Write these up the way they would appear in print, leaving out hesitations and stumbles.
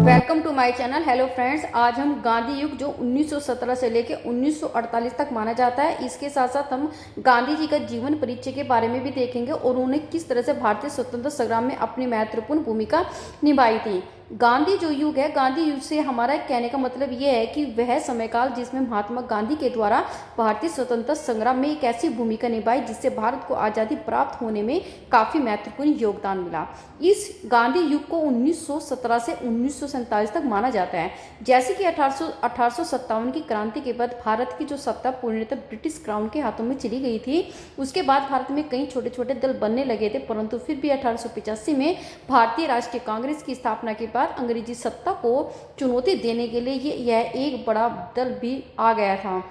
Welcome to my channel. Hello friends, आज हम गांधी युग जो 1917 से लेकर 1948 तक माना जाता है, इसके साथ साथ हम गांधी जी का जीवन परिचय के बारे में भी देखेंगे और उन्होंने किस तरह से भारतीय स्वतंत्रता संग्राम में अपनी महत्वपूर्ण भूमिका निभाई थी। गांधी जो युग है, गांधी युग से हमारा कहने का मतलब ये है कि वह समयकाल जिसमें महात्मा गांधी के द्वारा भारतीय स्वतंत्रता संग्राम में एक ऐसी भूमिका निभाई जिससे भारत को आज़ादी प्राप्त होने में काफ़ी महत्वपूर्ण योगदान मिला। इस गांधी युग को 1917 से 1947 तक माना जाता है। जैसे कि 1857 की क्रांति के बाद भारत की जो सत्ता पूर्णतः ब्रिटिश क्राउन के हाथों में चली गई थी। उसके बाद भारत में कई छोटे छोटे दल बनने लगे थे, परंतु फिर भी 1885 में भारतीय राष्ट्रीय कांग्रेस की स्थापना के बाद अंग्रेजी सत्ता को चुनौती देने के लिए यह एक बड़ा दल भी आ गया था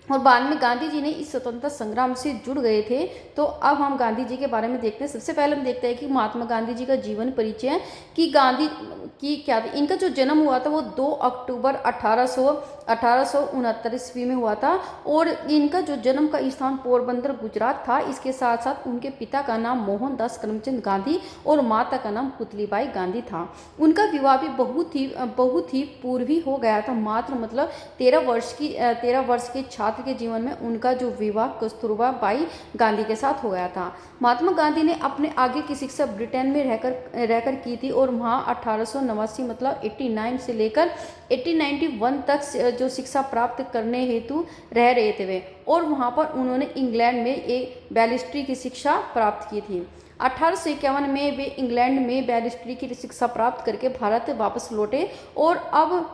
और बाद में गांधी जी ने इस स्वतंत्रता संग्राम से जुड़ गए थे। तो अब हम गांधी जी के बारे में देखते हैं। सबसे पहले हम देखते हैं कि महात्मा गांधी जी का जीवन परिचय, कि गांधी की क्या थी। इनका जो जन्म हुआ था वो 2 अक्टूबर 1869 ईस्वी में हुआ था और इनका जो जन्म का स्थान पोरबंदर गुजरात था। इसके साथ साथ उनके पिता का नाम मोहनदास करमचंद गांधी और माता का नाम पुतलीबाई गांधी था। उनका विवाह भी बहुत ही पूर्व ही हो गया था। मात्र मतलब 13 वर्ष के छात्र के जीवन में उनका जो विवाह कस्तूरबा बाई गांधी के साथ हो गया था। महात्मा गांधी ने अपने आगे की शिक्षा ब्रिटेन में रहकर की थी और वहाँ 1889 मतलब 89 से लेकर 1891 तक जो शिक्षा प्राप्त करने हेतु रह रहे थे वे, और वहाँ पर उन्होंने इंग्लैंड में एक बैरिस्ट्री की शिक्षा प्राप्त की थी। 1851 में वे इंग्लैंड में बैरिस्ट्री की शिक्षा प्राप्त करके भारत वापस लौटे और अब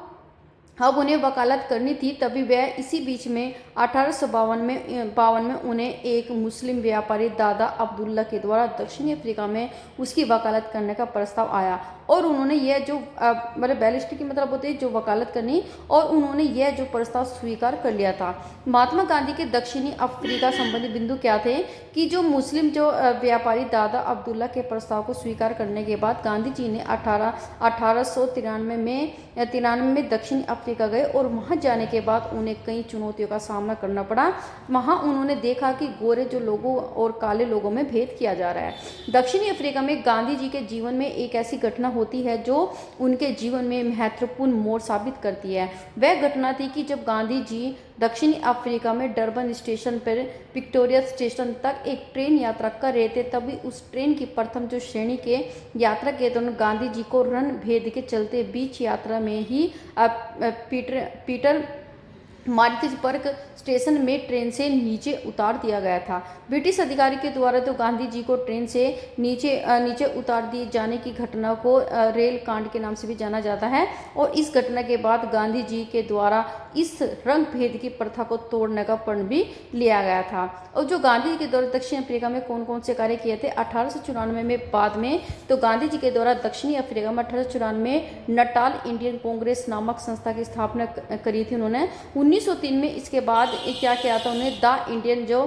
उन्हें वकालत करनी थी। तभी वह इसी बीच में 1852 में उन्हें एक मुस्लिम व्यापारी दादा अब्दुल्ला के द्वारा दक्षिणी अफ्रीका में उसकी वकालत करने का प्रस्ताव आया और उन्होंने यह जो मतलब बैरिस्ट्री की मतलब होती है जो वकालत करनी, और उन्होंने यह जो प्रस्ताव स्वीकार कर लिया था। महात्मा गांधी के दक्षिणी अफ्रीका संबंधी बिंदु क्या थे कि जो मुस्लिम जो व्यापारी दादा अब्दुल्ला के प्रस्ताव को स्वीकार करने के बाद गांधी जी ने 1893 में दक्षिणी अफ्रीका गए और वहां जाने के बाद उन्हें कई चुनौतियों का सामना करना पड़ा। वहां उन्होंने देखा कि गोरे जो लोगों और काले लोगों में भेद किया जा रहा है। दक्षिणी अफ्रीका में गांधी जी के जीवन में एक ऐसी घटना होती है जो उनके जीवन में महत्वपूर्ण मोड़ साबित करती है। वह घटना थी कि जब गांधी जी दक्षिणी अफ्रीका में डरबन स्टेशन पर विक्टोरिया स्टेशन तक एक ट्रेन यात्रा कर रहे थे, तभी उस ट्रेन की प्रथम जो श्रेणी के यात्रा के दौरान गांधी जी को रण भेद के चलते बीच यात्रा में ही पीटर मार्टिसबर्ग स्टेशन में ट्रेन से नीचे उतार दिया गया था। ब्रिटिश अधिकारी के द्वारा तो गांधी जी को ट्रेन से नीचे उतार दिए जाने की घटना को रेल कांड के नाम से भी जाना जाता है और इस घटना के बाद गांधी जी के द्वारा इस रंग भेद की प्रथा को तोड़ने का प्रण भी लिया गया था। और जो गांधी जी के द्वारा दक्षिण अफ्रीका में कौन कौन से कार्य किए थे 1894 में, बाद में तो गांधी जी के द्वारा दक्षिणी अफ्रीका में 1894 में नटाल इंडियन कांग्रेस नामक संस्था की स्थापना करी थी उन्होंने। 1903 में इसके बाद क्या किया था उन्हें द इंडियन जो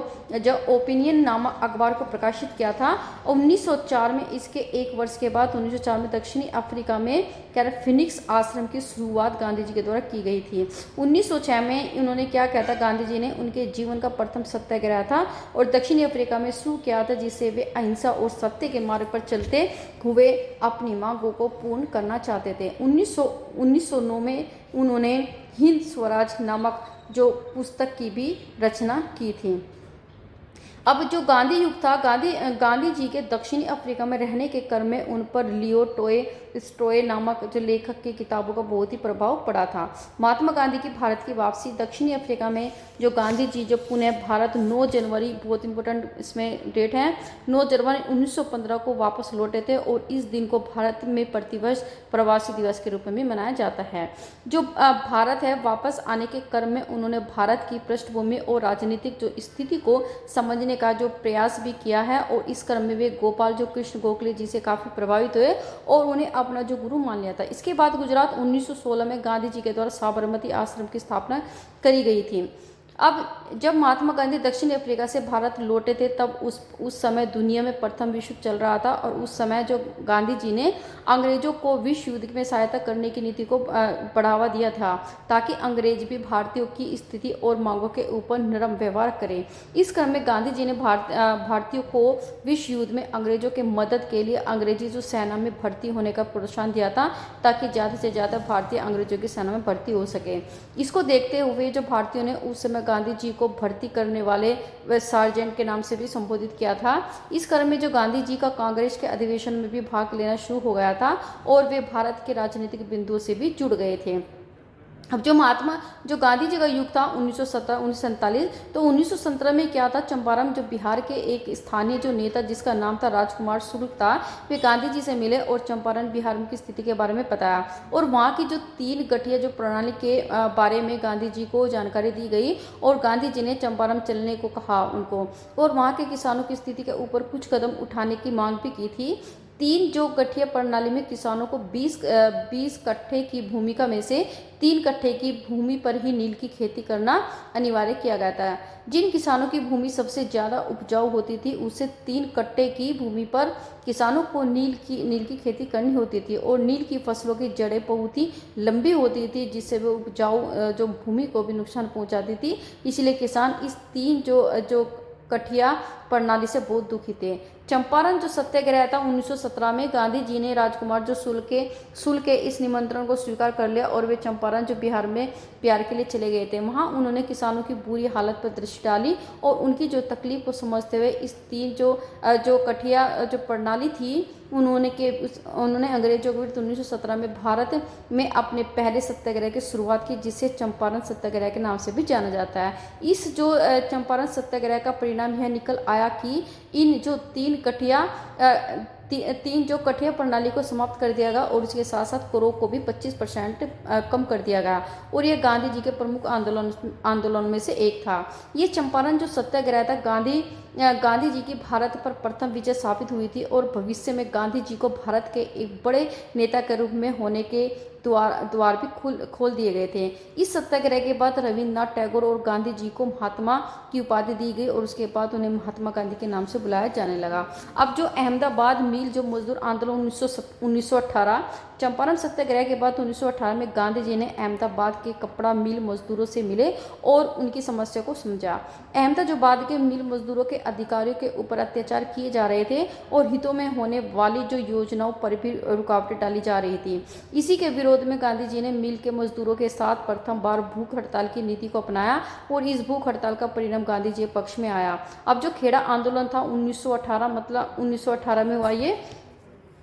ओपिनियन नामक अखबार को प्रकाशित किया था। 1904 में इसके एक वर्ष के बाद 1904 में दक्षिणी अफ्रीका में फिनिक्स आश्रम की शुरुआत गांधी जी के द्वारा की गई थी। 1906 में उन्होंने क्या किया था, गांधी जी ने उनके जीवन का प्रथम सत्याग्रह था और दक्षिणी अफ्रीका में शुरू किया था, जिससे वे अहिंसा और सत्य के मार्ग पर चलते हुए अपनी मांगों को पूर्ण करना चाहते थे। 1909 में उन्होंने हिंद स्वराज नामक जो पुस्तक की भी रचना की थी। अब जो गांधी युग था, गांधी जी के दक्षिणी अफ्रीका में रहने के क्रम में उन पर लियो टॉलस्टॉय नामक जो लेखक की किताबों का बहुत ही प्रभाव पड़ा था। महात्मा गांधी की भारत की वापसी, दक्षिणी अफ्रीका में जो गांधी जी जब पुनः भारत 9 जनवरी, बहुत इंपॉर्टेंट इसमें डेट है, 9 जनवरी 1915 को वापस लौटे थे और इस दिन को भारत में प्रतिवर्ष प्रवासी दिवस के रूप में भी मनाया जाता है। जो भारत है, वापस आने के क्रम में उन्होंने भारत की पृष्ठभूमि और राजनीतिक जो स्थिति को समझने का जो प्रयास भी किया है और इस क्रम में वे गोपाल जो कृष्ण गोखले जी से काफ़ी प्रभावित हुए और उन्हें अपना जो गुरु मान लिया था। इसके बाद गुजरात 1916 में गांधी जी के द्वारा साबरमती आश्रम की स्थापना करी गई थी। अब जब महात्मा गांधी दक्षिण अफ्रीका से भारत लौटे थे तब उस समय दुनिया में प्रथम विश्व युद्ध चल रहा था और उस समय जो गांधी जी ने अंग्रेजों को विश्व युद्ध में सहायता करने की नीति को बढ़ावा दिया था ताकि अंग्रेज भी भारतीयों की स्थिति और मांगों के ऊपर नरम व्यवहार करें। इस क्रम में गांधी जी ने भारतीयों को विश्व युद्ध में अंग्रेजों के मदद के लिए अंग्रेजी जो सेना में भर्ती होने का प्रोत्साहन दिया था ताकि ज़्यादा से ज़्यादा भारतीय अंग्रेजों की सेना में भर्ती हो सके। इसको देखते हुए जो भारतीयों ने उस समय गांधी जी को भर्ती करने वाले सार्जेंट के नाम से भी संबोधित किया था। इस क्रम में जो गांधी जी का कांग्रेस के अधिवेशन में भी भाग लेना शुरू हो गया था और वे भारत के राजनीतिक बिंदुओं से भी जुड़ गए थे। अब जो गांधी जी का युग था 1947 तो 1917 में क्या था, चंपारण जो बिहार के एक स्थानीय जो नेता जिसका नाम था राजकुमार शुक्ल था, वे गांधी जी से मिले और चंपारण बिहार की स्थिति के बारे में बताया और वहाँ की जो 3 गठिया जो प्रणाली के बारे में गांधी जी को जानकारी दी गई और गांधी जी ने चंपारण चलने को कहा उनको और वहाँ के किसानों की स्थिति के ऊपर कुछ कदम उठाने की मांग भी की थी। 3 जो गठिया प्रणाली में किसानों को 20 कट्ठे की भूमि में से 3 कट्ठे की भूमि पर ही नील की खेती करना अनिवार्य किया गया था। जिन किसानों की भूमि सबसे ज़्यादा उपजाऊ होती थी उससे 3 कट्ठे की भूमि पर किसानों को नील की खेती करनी होती थी और नील की फसलों की जड़ें बहुत ही लंबी होती थी जिससे वो उपजाऊ जो भूमि को भी नुकसान पहुंचाती थी। इसलिए किसान इस 3 जो कठिया प्रणाली से बहुत दुखी थे। चंपारण जो सत्याग्रह था 1917 में गांधी जी ने राजकुमार जो शुक्ल के इस निमंत्रण को स्वीकार कर लिया और वे चंपारण जो बिहार में प्यार के लिए चले गए थे। वहां उन्होंने किसानों की बुरी हालत पर दृष्टि डाली और उनकी जो तकलीफ को समझते हुए इस 3 जो कठिया जो प्रणाली थी उन्होंने अंग्रेजों के विरुद्ध 1917 में भारत में अपने पहले सत्याग्रह की शुरुआत की जिसे चंपारण सत्याग्रह के नाम से भी जाना जाता है। इस जो चंपारण सत्याग्रह का परिणाम यह निकल आया कि इन जो 3 जो कठिया प्रणाली को समाप्त कर दिया गया और उसके साथ साथ करों को भी 25% कम कर दिया गया और यह गांधी जी के प्रमुख आंदोलन में से एक था। ये चंपारण जो सत्याग्रह था गांधी जी की भारत पर प्रथम विजय साबित हुई थी और भविष्य में गांधी जी को भारत के एक बड़े नेता के रूप में होने के द्वार भी खोल दिए गए थे। इस सत्याग्रह के बाद रविन्द्रनाथ टैगोर और गांधी जी को महात्मा की उपाधि दी गई और उसके बाद उन्हें महात्मा गांधी के नाम से बुलाया जाने लगा। अब जो अहमदाबाद मिल जो मजदूर आंदोलन 1918 चंपारण सत्याग्रह के बाद 1918 में गांधी जी ने अहमदाबाद के कपड़ा मिल मजदूरों से मिले और उनकी समस्या को समझा। अहमदाबाद के मिल मजदूरों के अधिकारियों के ऊपर अत्याचार किए जा रहे थे और हितों में होने वाली जो योजनाओं पर भी रुकावटें डाली जा रही थी। इसी के विरोध में गांधी जी ने मिल के मजदूरों के साथ प्रथम बार भूख हड़ताल की नीति को अपनाया और इस भूख हड़ताल का परिणाम गांधी जी के पक्ष में आया। अब जो खेड़ा आंदोलन था 1918 में हुआ ये,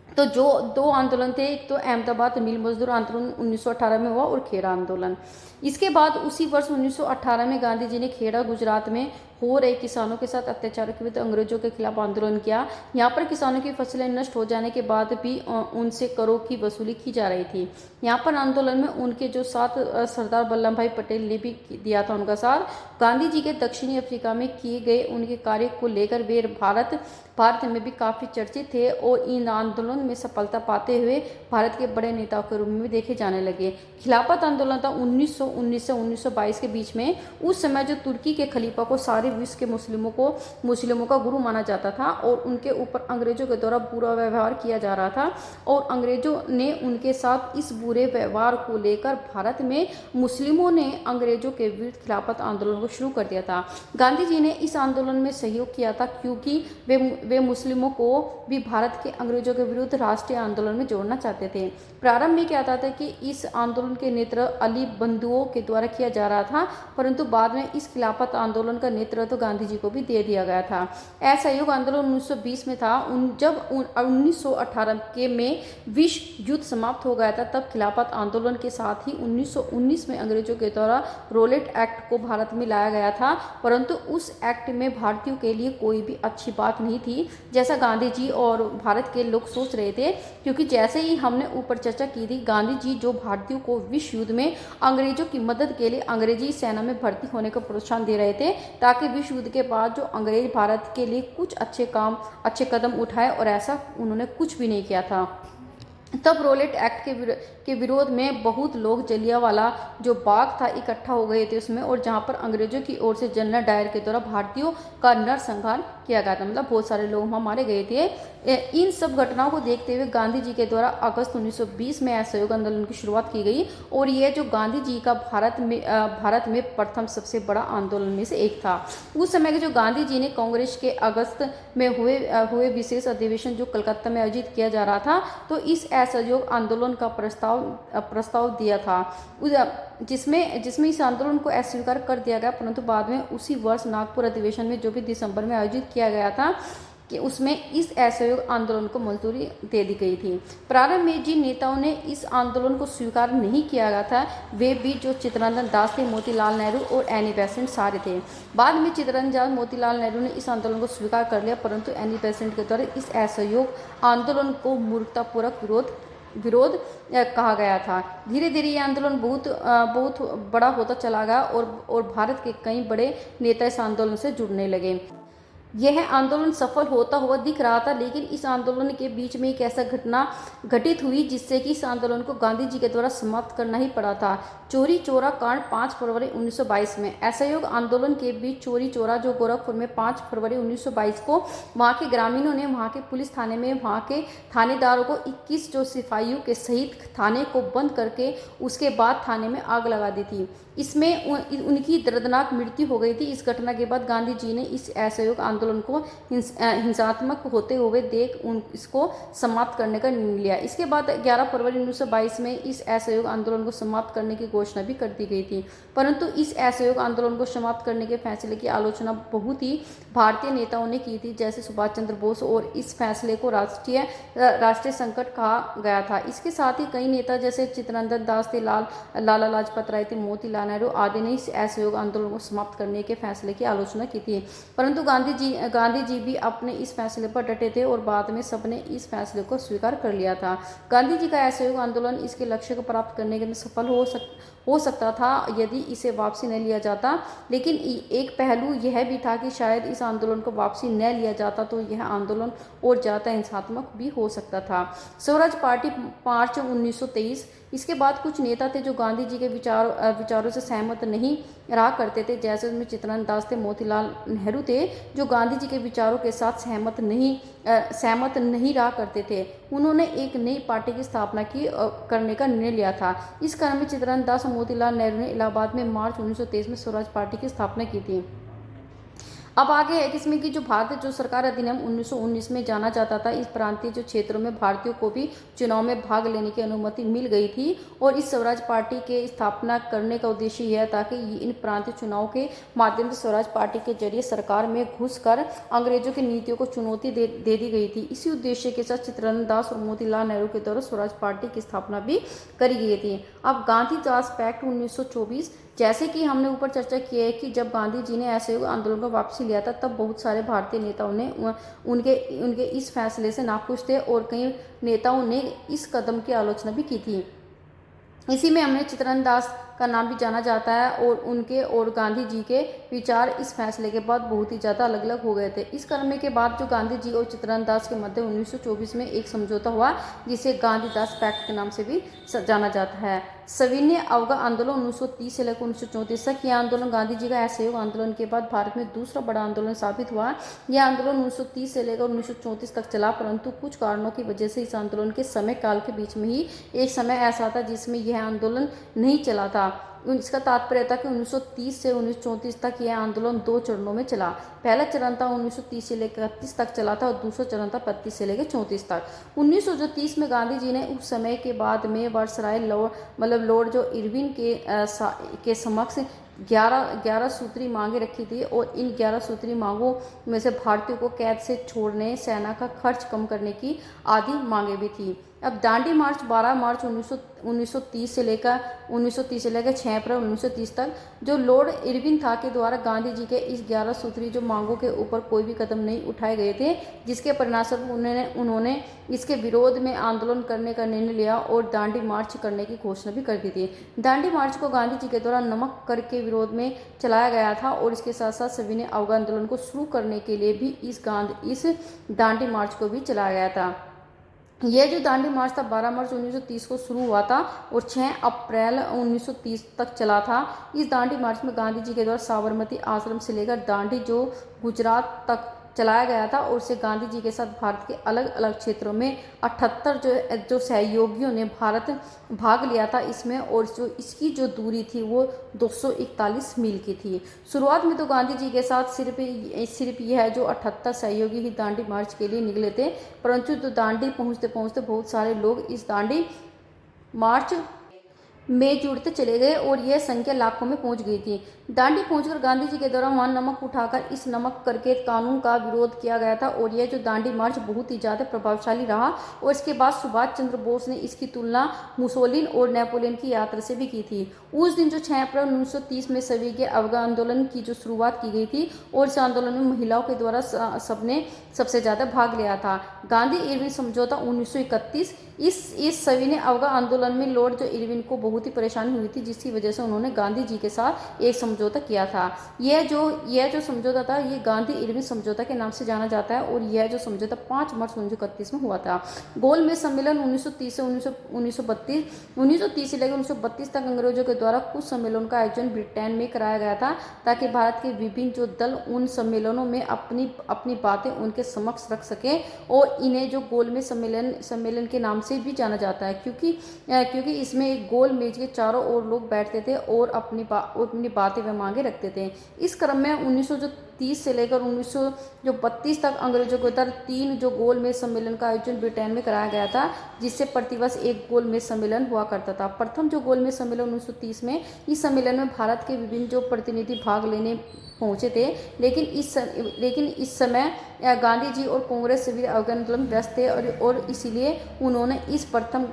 तो जो 2 आंदोलन थे, एक तो अहमदाबाद मिल मजदूर आंदोलन 1918 में हुआ और खेड़ा आंदोलन। इसके बाद उसी वर्ष 1918 में गांधी जी ने खेड़ा गुजरात में हो रहे किसानों के साथ अत्याचार के विरुद्ध अंग्रेजों के खिलाफ आंदोलन किया। यहाँ पर किसानों की फसलें नष्ट हो जाने के बाद भी उनसे करों की वसूली की जा रही थी। यहाँ पर आंदोलन में उनके जो साथ सरदार वल्लभ भाई पटेल ने भी दिया था उनका साथ। गांधी जी के दक्षिणी अफ्रीका में किए गए उनके कार्य को लेकर वे भारत में भी काफ़ी चर्चित थे और इन आंदोलन में सफलता पाते हुए भारत के बड़े नेताओं के रूप में भी देखे जाने लगे। खिलाफत आंदोलन था 1919 से 1922 के बीच में। उस समय जो तुर्की के खलीफा को सारे विश्व के मुस्लिमों का गुरु माना जाता था और उनके ऊपर अंग्रेजों के द्वारा बुरा व्यवहार किया जा रहा था और अंग्रेजों ने उनके साथ इस बुरे व्यवहार को लेकर भारत में मुस्लिमों ने अंग्रेजों के विरुद्ध खिलाफत आंदोलन को शुरू कर दिया था। गांधी जी ने इस आंदोलन में सहयोग किया था क्योंकि वे मुस्लिमों को भी भारत के अंग्रेजों के विरुद्ध राष्ट्रीय आंदोलन में जोड़ना चाहते थे। प्रारंभ में क्या था कि इस आंदोलन के नेतृत्व अली बंधुओं के द्वारा किया जा रहा था, परंतु बाद में इस खिलाफत आंदोलन का नेतृत्व गांधी जी को भी दे दिया गया था। असहयोग आंदोलन 1920 में था। जब 1918 में विश्व युद्ध समाप्त हो गया था तब खिलाफत आंदोलन के साथ ही 1919 में अंग्रेजों के द्वारा रोलेट एक्ट को भारत में लाया गया था, परंतु उस एक्ट में भारतीयों के लिए कोई भी अच्छी बात नहीं थी जैसा गांधी जी और भारत के लोग सोच रहे थे, क्योंकि जैसे ही हमने ऊपर चर्चा की थी गांधी जी जो भारतीयों को विश्व युद्ध में अंग्रेजों की मदद के लिए अंग्रेजी सेना में भर्ती होने का प्रोत्साहन दे रहे थे ताकि विश्व युद्ध के बाद जो अंग्रेज भारत के लिए कुछ अच्छे कदम उठाए और ऐसा उन्होंने कुछ भी नहीं किया था। तब रोलेट एक्ट के विरोध में बहुत लोग जलियांवाला जो बाग था इकट्ठा हो गए थे उसमें, और जहां पर अंग्रेजों की ओर से जनरल डायर के द्वारा भारतीयों का नरसंहार किया गया था, मतलब बहुत सारे लोग वहाँ मारे गए थे। इन सब घटनाओं को देखते हुए गांधी जी के द्वारा अगस्त 1920 में असहयोग आंदोलन की शुरुआत की गई, और यह जो गांधी जी का भारत में प्रथम सबसे बड़ा आंदोलन में से एक था। उस समय के जो गांधी जी ने कांग्रेस के अगस्त में हुए विशेष अधिवेशन जो कलकत्ता में आयोजित किया जा रहा था, तो इस असहयोग आंदोलन का प्रस्ताव दिया था, जिसमें इस आंदोलन को अस्वीकार कर दिया गया, परंतु बाद में उसी वर्ष नागपुर अधिवेशन में जो भी दिसंबर में आयोजित किया गया था कि उसमें इस असहयोग आंदोलन को मंजूरी दे दी गई थी। प्रारंभ में जिन नेताओं ने इस आंदोलन को स्वीकार नहीं किया गया था वे भी जो चित्तरंजन दास थे, मोतीलाल नेहरू और एनी बेसेंट सारे थे। बाद में चित्तरंजन दास, मोतीलाल नेहरू ने इस आंदोलन को स्वीकार कर लिया, परंतु एनी बेसेंट के द्वारा इस असहयोग आंदोलन को मूर्खतापूर्वक विरोध कहा गया था। धीरे धीरे ये आंदोलन बहुत बड़ा होता चला गया, और भारत के कई बड़े नेता इस आंदोलन से जुड़ने लगे। यह आंदोलन सफल होता हुआ दिख रहा था, लेकिन इस आंदोलन के बीच में एक ऐसा घटना घटित हुई जिससे कि इस आंदोलन को गांधी जी के द्वारा समाप्त करना ही पड़ा था। चोरी चोरा कांड 5 फरवरी 1922 में। असहयोग आंदोलन के बीच चोरी चोरा जो गोरखपुर में 5 फरवरी 1922 को वहां के ग्रामीणों ने वहां के पुलिस थाने में वहां के थानेदारों को 21 जो सिपाहियों के सहित थाने को बंद करके उसके बाद थाने में आग लगा दी थी। इसमें उनकी दर्दनाक मृत्यु हो गई थी। इस घटना के बाद गांधी जी ने इस असहयोग आंदोलन को हिंसात्मक होते हुए इसको समाप्त करने का निर्णय लिया। इसके बाद 11 फरवरी 1922 में इस असहयोग आंदोलन को समाप्त करने की घोषणा भी कर दी गई थी, परंतु इस असहयोग आंदोलन को समाप्त करने के फैसले की आलोचना बहुत ही भारतीय नेताओं ने की थी, जैसे सुभाष चंद्र बोस, और इस फैसले को राष्ट्रीय संकट कहा गया था। इसके साथ ही कई नेता जैसे चित्तरंजन दास थे, लाला लाजपत राय थे, मोतीलाल नेहरू आदि ने इस असहयोग आंदोलन को समाप्त करने के फैसले की आलोचना की थी, परंतु गांधी जी भी अपने इस फैसले पर डटे थे और बाद में सबने इस फैसले को स्वीकार कर लिया था। गांधी जी का असहयोग आंदोलन इसके लक्ष्य को प्राप्त करने के लिए सफल हो सकता था यदि इसे वापसी न लिया जाता, लेकिन एक पहलू यह भी था कि शायद इस आंदोलन को वापसी न लिया जाता तो यह आंदोलन और ज़्यादा हिंसात्मक भी हो सकता था। स्वराज पार्टी मार्च 1923। इसके बाद कुछ नेता थे जो गांधी जी के विचारों से सहमत नहीं रहा करते थे, जैसे उनमें चित्तरंजन दास थे, मोतीलाल नेहरू थे, जो गांधी जी के विचारों के साथ सहमत नहीं रहा करते थे। उन्होंने एक नई पार्टी की स्थापना करने का निर्णय लिया था। इस क्रम में चित्तरंजन दास और मोतीलाल नेहरू ने इलाहाबाद में मार्च 1923 में स्वराज पार्टी की स्थापना की थी। अब आगे है किसमें कि जो भारतीय जो सरकार अधिनियम 1919 में जाना जाता था, इस प्रांतीय जो क्षेत्रों में भारतीयों को भी चुनाव में भाग लेने की अनुमति मिल गई थी, और इस स्वराज पार्टी के स्थापना करने का उद्देश्य यह था कि इन प्रांतीय चुनाव के माध्यम से स्वराज पार्टी के जरिए सरकार में घुसकर अंग्रेजों की नीतियों को चुनौती दे दी गई थी। इसी उद्देश्य के साथ चित्तरंजन दास और मोतीलाल नेहरू के द्वारा स्वराज पार्टी की स्थापना भी करी गई थी। अब गांधी दास पैक्ट 1924, जैसे कि हमने ऊपर चर्चा की है कि जब गांधी जी ने असहयोग आंदोलन को वापसी लिया था, तब बहुत सारे भारतीय नेताओं ने उनके इस फैसले से नाखुश थे, और कई नेताओं ने इस कदम की आलोचना भी की थी। इसी में हमने चित्तरंजन दास का नाम भी जाना जाता है, और उनके और गांधी जी के विचार इस फैसले के बाद बहुत ही ज़्यादा अलग अलग हो गए थे। इस क्रम के बाद जो गांधी जी और चित्तरंजन दास के मध्य 1924 में एक समझौता हुआ, जिसे गांधी दास पैक्ट के नाम से भी जाना जाता है। सविनय अवज्ञा आंदोलन 1930 से लेकर 1934 तक। यह आंदोलन गांधी जी का असहयोग आंदोलन के बाद भारत में दूसरा बड़ा आंदोलन साबित हुआ। यह आंदोलन 1930 से लेकर 1934 तक चला, परंतु कुछ कारणों की वजह से इस आंदोलन के समय काल के बीच में ही एक समय ऐसा था जिसमें यह आंदोलन नहीं चला था। इसका तात्पर्य था कि 1930 से 1934 तक यह आंदोलन 2 चरणों में चला। पहला चरण था 1930 से लेकर 31 तक चला था, और दूसरा चरण था 35 से लेकर 34 तक। 1930 में गांधी जी ने उस समय के बाद में वायसराय लॉर्ड जो इरविन के समक्ष 11 सूत्री मांगे रखी थी, और इन 11 सूत्री मांगों में से भारतीयों को कैद से छोड़ने, सेना का खर्च कम करने की आदि मांगे भी थी। अब दांडी मार्च 12 मार्च 1930 से लेकर 6 अप्रैल 1930 तक, जो लॉर्ड इरविन था के द्वारा गांधी जी के इस 11 सूत्री जो मांगों के ऊपर कोई भी कदम नहीं उठाए गए थे, जिसके परिणामस्वरूप उन्होंने इसके विरोध में आंदोलन करने का निर्णय लिया और दांडी मार्च करने की घोषणा भी कर दी थी। दांडी मार्च को गांधी जी के द्वारा नमक कर के विरोध में चलाया गया था, और इसके साथ साथ सविनय अवज्ञा आंदोलन को शुरू करने के लिए भी इस दांडी मार्च को भी चलाया गया था। यह जो दांडी मार्च था 12 मार्च 1930 को शुरू हुआ था और 6 अप्रैल 1930 तक चला था। इस दांडी मार्च में गांधी जी के द्वारा साबरमती आश्रम से लेकर दांडी जो गुजरात तक चलाया गया था और उसे गांधी जी के साथ भारत के अलग अलग क्षेत्रों में 78 जो सहयोगियों ने भारत भाग लिया था इसमें, और जो इसकी जो दूरी थी वो 241 मील की थी। शुरुआत में तो गांधी जी के साथ सिर्फ यह जो 78 सहयोगी ही दांडी मार्च के लिए निकले थे, परंतु तो दांडी पहुंचते पहुंचते बहुत सारे लोग इस दांडी मार्च में जुड़ते चले गए और यह संख्या लाखों में पहुंच गई थी। दांडी पहुंचकर गांधी जी के द्वारा वहां नमक उठाकर इस नमक करके कानून का विरोध किया गया था और यह जो दांडी मार्च बहुत ही ज़्यादा प्रभावशाली रहा। और इसके बाद सुभाष चंद्र बोस ने इसकी तुलना मुसोलिन और नेपोलियन की यात्रा से भी की थी। उस दिन जो 6 अप्रैल 1930 में सविनय अवज्ञा आंदोलन की जो शुरुआत की गई थी और इस आंदोलन में महिलाओं के द्वारा सबने सबसे ज़्यादा भाग लिया था। गांधी इरविन समझौता 1931, इस सविनय अवज्ञा आंदोलन में लॉर्ड जो इरविन को बहुत ही परेशानी हुई थी, जिसकी वजह से उन्होंने गांधी जी के साथ एक समझौता किया था। यह जो समझौता था ये गांधी इरविन समझौता के नाम से जाना जाता है और यह जो समझौता 5 मार्च 1931 में हुआ था। गोलमेज सम्मेलन 1930 से 1930 से लेकर 1932 तक अंग्रेजों के द्वारा कुछ सम्मेलनों का आयोजन ब्रिटेन में कराया गया था ताकि भारत के विभिन्न जो दल उन सम्मेलनों में अपनी बातें उनके समक्ष रख सकें, और इन्हें जो गोलमेज सम्मेलन के नाम से भी जाना जाता है क्योंकि इसमें एक गोल मेज के चारों ओर लोग बैठते थे और अपनी बातें व मांगे रखते थे। इस क्रम में 1930 से लेकर 1932 तक अंग्रेजों के द्वारा 3 जो गोल मेज सम्मेलन का आयोजन ब्रिटेन में कराया गया था, जिससे प्रतिवर्ष एक गोल मेज सम्मेलन हुआ करता था। प्रथम जो गोल मेज सम्मेलन 1930 में, इस सम्मेलन में भारत के विभिन्न जो प्रतिनिधि भाग लेने पहुंचे थे, लेकिन इस समय गांधी जी और कांग्रेस सभी आंदोलन व्यस्त थे और इसीलिए उन्होंने इस प्रथम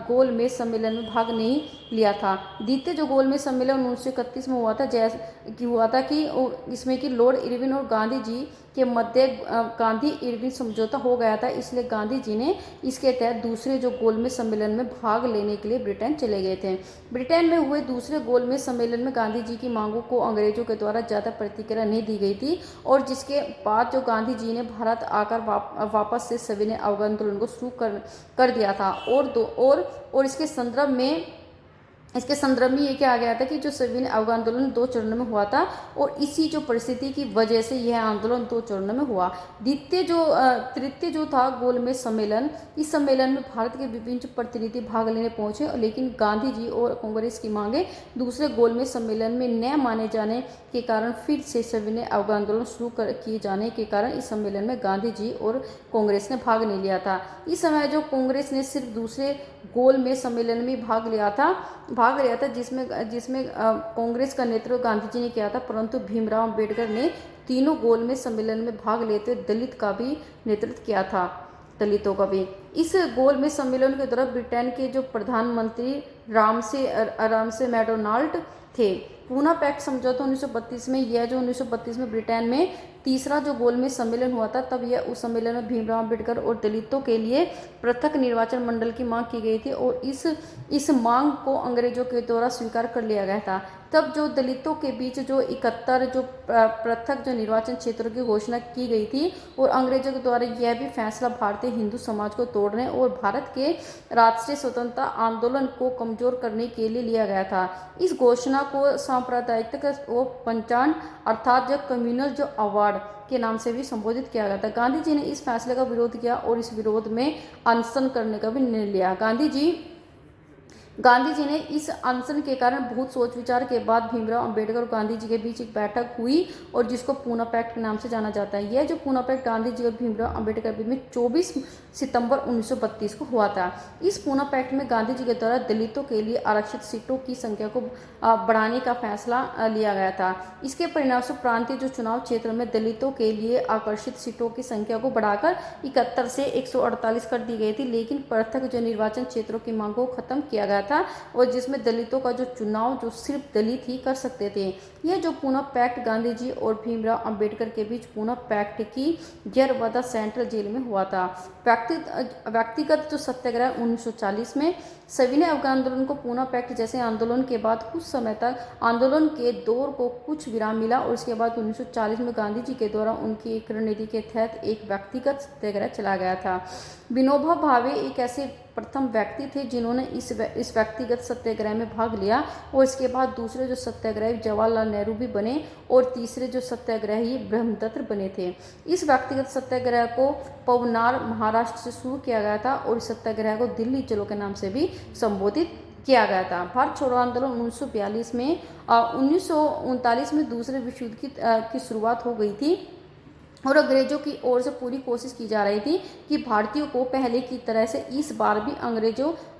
गोल मेज सम्मेलन में भाग नहीं लिया था। द्वितीय जो गोल मेज सम्मेलन 1931 में हुआ था कि इसमें कि लॉर्ड इरविन और गांधी जी के मध्य गांधी इरविन समझौता हो गया था, इसलिए गांधी जी ने इसके तहत दूसरे जो गोलमेज सम्मेलन में भाग लेने के लिए ब्रिटेन चले गए थे। ब्रिटेन में हुए दूसरे गोलमेज सम्मेलन में गांधी जी की मांगों को अंग्रेजों के द्वारा ज़्यादा प्रतिक्रिया नहीं दी गई थी और जिसके बाद जो गांधी जी ने भारत आकर वापस से सविनय अवज्ञा आंदोलन को शुरू कर दिया था और इसके संदर्भ में ये क्या आ गया था कि जो सविनय अवज्ञा आंदोलन 2 चरणों में हुआ था और इसी जो परिस्थिति की वजह से यह आंदोलन 2 चरणों में हुआ। तृतीय जो था गोलमेज सम्मेलन, इस सम्मेलन में भारत के विभिन्न प्रतिनिधि भाग लेने पहुंचे, लेकिन गांधी जी और कांग्रेस की मांगे दूसरे गोलमेज सम्मेलन में न माने जाने के कारण फिर से सविनय अवज्ञा आंदोलन शुरू किए जाने के कारण इस सम्मेलन में गांधी जी और कांग्रेस ने भाग नहीं लिया था। इस समय जो कांग्रेस ने सिर्फ दूसरे गोलमेज सम्मेलन में भाग लिया था जिसमें कांग्रेस का नेतृत्व गांधी जी ने किया था, परंतु भीमराव अंबेडकर ने तीनों गोलमेज सम्मेलन में भाग लेते दलितों का भी। इस गोलमेज सम्मेलन के दौरान ब्रिटेन के जो प्रधानमंत्री रामसे मैकडोनाल्ड थे। पूना पैक्ट समझौता 1932 में, यह जो 1932 में ब्रिटेन में तीसरा जो गोलमेज सम्मेलन हुआ था, तब यह उस सम्मेलन में भीमराव अंबेडकर और दलितों के लिए पृथक निर्वाचन मंडल की मांग की गई थी और इस मांग को अंग्रेजों के द्वारा स्वीकार कर लिया गया था। तब जो दलितों के बीच जो 71 जो पृथक जो निर्वाचन क्षेत्रों की घोषणा की गई थी और अंग्रेजों के द्वारा यह भी फैसला भारतीय हिंदू समाज को तोड़ने और भारत के राष्ट्रीय स्वतंत्रता आंदोलन को कमजोर करने के लिए लिया गया था। इस घोषणा को सांप्रदायिकता व पंचायत अर्थात जो कम्युनल जो अवार्ड के नाम से भी संबोधित किया गया था। गांधी जी ने इस फैसले का विरोध किया और इस विरोध में अनशन करने का भी निर्णय लिया। गांधी जी ने इस अनशन के कारण बहुत सोच विचार के बाद भीमराव अंबेडकर और गांधी जी के बीच एक बैठक हुई और जिसको पूना पैक्ट के नाम से जाना जाता है। यह जो पूना पैक्ट गांधी जी और भीमराव अंबेडकर के बीच में 24 सितंबर 1932 को हुआ था। इस पूना पैक्ट में गांधी जी के द्वारा दलितों के लिए आरक्षित सीटों की संख्या को बढ़ाने का फैसला लिया गया था। इसके परिणामस्वरूप प्रांतीय जो चुनाव क्षेत्र में दलितों के लिए आकर्षित सीटों की संख्या को बढ़ाकर 71 से 148 कर दी गई थी, लेकिन पृथक जो निर्वाचन क्षेत्रों की मांग को खत्म किया गया था और जिसमें दलितों का जो चुनाव जो सिर्फ दलित ही कर सकते थे। यह जो पुणे पैक्ट गांधी जी और भीमराव अंबेडकर के बीच पुणे पैक्ट की यरवदा सेंट्रल जेल में हुआ था। व्यक्तिगत जो सत्याग्रह 1940 में सविनय अवज्ञा आंदोलन को पुणे पैक्ट जैसे आंदोलन के बाद कुछ समय तक आंदोलन के दौर को कुछ विराम मिला और इसके बाद 1940 में गांधी जी के द्वारा उनकी एक रणनीति के तहत एक व्यक्तिगत सत्याग्रह चला गया था। विनोबा भावे एक ऐसे प्रथम व्यक्ति थे जिन्होंने इस व्यक्तिगत सत्याग्रह में भाग लिया और इसके बाद दूसरे जो सत्याग्रही जवाहरलाल नेहरू भी बने और तीसरे जो सत्याग्रही ब्रह्मदत्त बने थे। इस व्यक्तिगत सत्याग्रह को पवनार महाराष्ट्र से शुरू किया गया था और इस सत्याग्रह को दिल्ली चलो के नाम से भी संबोधित किया गया था। भारत छोड़ो आंदोलन 1942 में 1939 में दूसरे विश्व युद्ध की शुरुआत हो गई थी और अंग्रेजों की ओर से पूरी कोशिश की जा रही थी कि भारतीयों को पहले की तरह से इस बार भी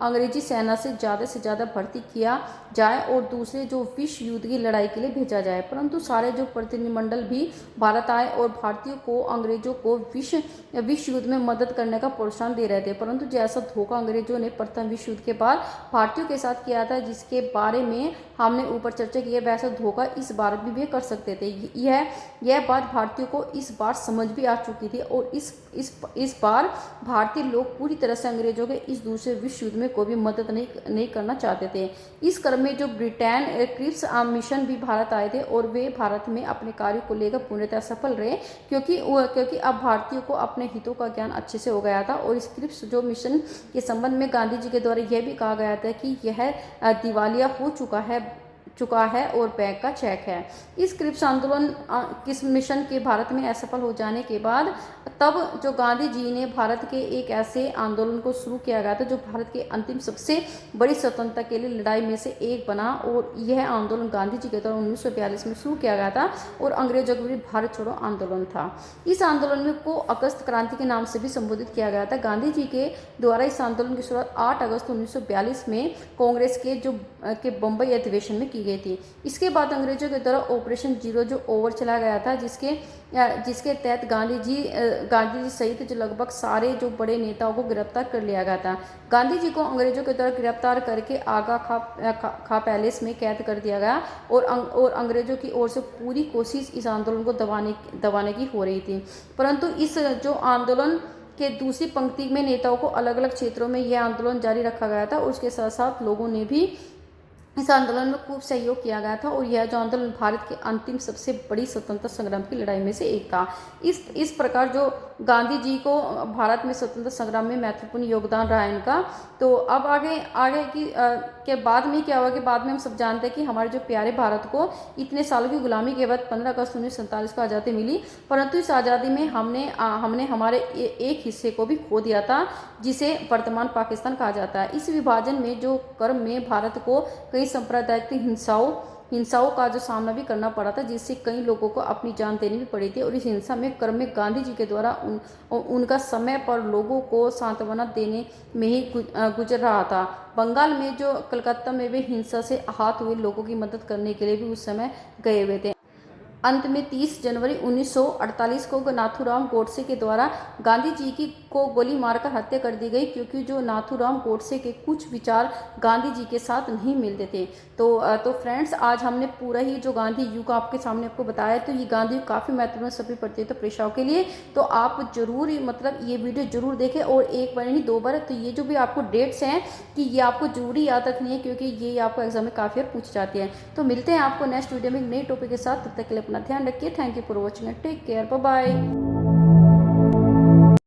अंग्रेजी सेना से ज़्यादा भर्ती किया जाए और दूसरे जो विश्व युद्ध की लड़ाई के लिए भेजा जाए। परंतु सारे जो प्रतिनिधिमंडल भी भारत आए और भारतीयों को अंग्रेजों को विश्व युद्ध में मदद करने का प्रोत्साहन दे रहे थे। परंतु जैसा धोखा अंग्रेजों ने प्रथम विश्व युद्ध के बाद भारतीयों के साथ किया था, जिसके बारे में हमने ऊपर चर्चा की है, वैसा धोखा इस बार भी वे कर सकते थे। यह बात भारतीयों को इस बार समझ भी आ चुकी थी और इस बार भारतीय लोग पूरी तरह से अंग्रेजों के इस दूसरे विश्व युद्ध में कोई भी मदद नहीं करना चाहते थे। इस क्रम में जो ब्रिटेन क्रिप्स मिशन भी भारत आए थे और वे भारत में अपने कार्य को लेकर पूर्णतः सफल रहे क्योंकि अब भारतीयों को अपने हितों का ज्ञान अच्छे से हो गया था। और इस क्रिप्स जो मिशन के संबंध में गांधी जी के द्वारा यह भी कहा गया था कि यह दिवालिया हो चुका है और बैंक का चेक है। इस क्रिप्स आंदोलन किस मिशन के भारत में असफल हो जाने के बाद तब जो गांधी जी ने भारत के एक ऐसे आंदोलन को शुरू किया गया था जो भारत के अंतिम सबसे बड़ी स्वतंत्रता के लिए लड़ाई में से एक बना और यह आंदोलन गांधी जी के द्वारा 1942 में शुरू किया गया था और अंग्रेजों के विरुद्ध भारत छोड़ो आंदोलन था। इस आंदोलन में को अगस्त क्रांति के नाम से भी संबोधित किया गया था। गांधी जी के द्वारा इस आंदोलन की शुरुआत 8 अगस्त 1942 में कांग्रेस के बम्बई अधिवेशन में की गई थी। इसके बाद अंग्रेजों के द्वारा ऑपरेशन जीरो जो ओवर चला गया था, जिसके तहत गांधी जी सहित जो लगभग सारे जो बड़े नेताओं को गिरफ्तार कर लिया गया था। गांधी जी को अंग्रेजों के द्वारा गिरफ्तार करके आगा खा पैलेस में कैद कर दिया गया और अंग्रेजों की ओर से पूरी कोशिश इस आंदोलन को दबाने की हो रही थी। परंतु इस जो आंदोलन के दूसरी पंक्ति में नेताओं को अलग अलग क्षेत्रों में यह आंदोलन जारी रखा गया था और उसके साथ साथ लोगों ने भी इस आंदोलन में खूब सहयोग किया गया था और यह जो आंदोलन भारत के अंतिम सबसे बड़ी स्वतंत्रता संग्राम की लड़ाई में से एक था। इस प्रकार जो गांधी जी को भारत में स्वतंत्रता संग्राम में महत्वपूर्ण योगदान रहा इनका। तो अब आगे के बाद में क्या हुआ कि बाद में हम सब जानते हैं कि हमारे जो प्यारे भारत को इतने सालों की गुलामी के बाद 15 अगस्त 1947 को आज़ादी मिली, परंतु इस आज़ादी में हमने हमारे एक हिस्से को भी खो दिया था जिसे वर्तमान पाकिस्तान कहा जाता है। इस विभाजन में जो क्रम में भारत को कई सांप्रदायिक हिंसाओं का जो सामना भी करना पड़ा था, जिससे कई लोगों को अपनी जान देनी भी पड़ी थी और इस हिंसा में क्रम में गांधी जी के द्वारा उनका समय पर लोगों को सांत्वना देने में ही गुजर रहा था। बंगाल में जो कलकत्ता में वे हिंसा से आहत हुए लोगों की मदद करने के लिए भी उस समय गए हुए थे। अंत में 30 जनवरी 1948 को नाथूराम गोडसे के द्वारा गांधी जी को गोली मारकर हत्या कर दी गई क्योंकि जो नाथूराम गोडसे के कुछ विचार गांधी जी के साथ नहीं मिलते थे। तो फ्रेंड्स, आज हमने पूरा ही जो गांधी युग आपके सामने आपको बताया, तो ये गांधी युग काफ़ी महत्वपूर्ण सभी प्रतियोगिता परीक्षाओं के लिए। तो आप जरूर ये वीडियो जरूर देखें और एक बार नहीं 2 बार। तो ये जो भी आपको डेट्स हैं कि ये आपको जरूरी याद रखनी है क्योंकि ये आपको एग्जाम में काफ़ी बार पूछ जाती है। तो मिलते हैं आपको नेक्स्ट वीडियो में एक नई टॉपिक के साथ। तब तक के लिए अपना ध्यान रखिए। Thank you for watching and take care. Bye bye.